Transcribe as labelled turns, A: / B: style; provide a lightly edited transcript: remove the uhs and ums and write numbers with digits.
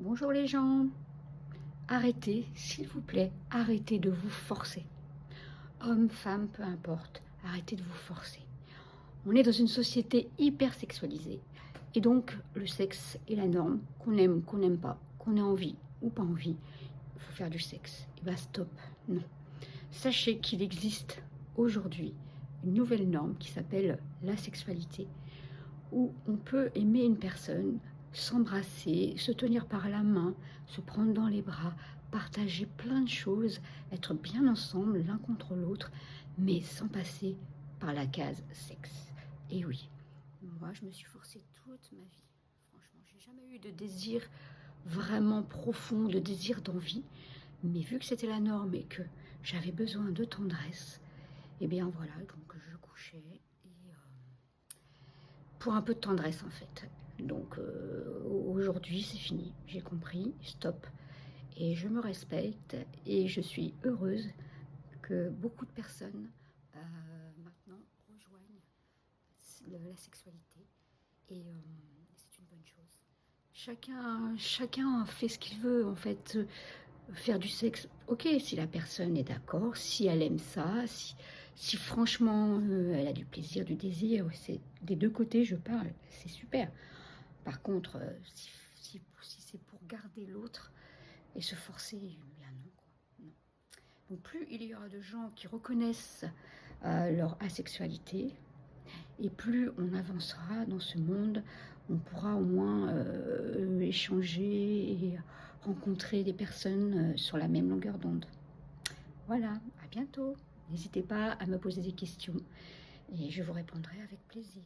A: Bonjour les gens, arrêtez, s'il vous plaît, arrêtez de vous forcer. Homme, femme, peu importe, arrêtez de vous forcer. On est dans une société hyper sexualisée. Et donc, le sexe est la norme, qu'on aime ou qu'on n'aime pas, qu'on ait envie ou pas envie, il faut faire du sexe. Et bah stop, non. Sachez qu'il existe aujourd'hui une nouvelle norme qui s'appelle la sexualité, où on peut aimer une personne, s'embrasser, se tenir par la main, se prendre dans les bras, partager plein de choses, être bien ensemble l'un contre l'autre, mais sans passer par la case sexe. Et oui, moi je me suis forcée toute ma vie. Franchement, j'ai jamais eu de désir vraiment profond, de désir d'envie, mais vu que c'était la norme et que j'avais besoin de tendresse, et bien voilà, donc je couchais pour un peu de tendresse en fait. Donc aujourd'hui c'est fini, j'ai compris, stop. Et je me respecte et je suis heureuse que beaucoup de personnes maintenant rejoignent la sexualité et c'est une bonne chose. Chacun fait ce qu'il veut en fait. Faire du sexe, ok, si la personne est d'accord, si elle aime ça, si franchement elle a du plaisir, du désir, c'est des deux côtés je parle, c'est super. Par contre, si c'est pour garder l'autre et se forcer, bien non, quoi. Non. Donc plus il y aura de gens qui reconnaissent leur asexualité, et plus on avancera dans ce monde, on pourra au moins échanger et rencontrer des personnes sur la même longueur d'onde. Voilà, à bientôt. N'hésitez pas à me poser des questions et je vous répondrai avec plaisir.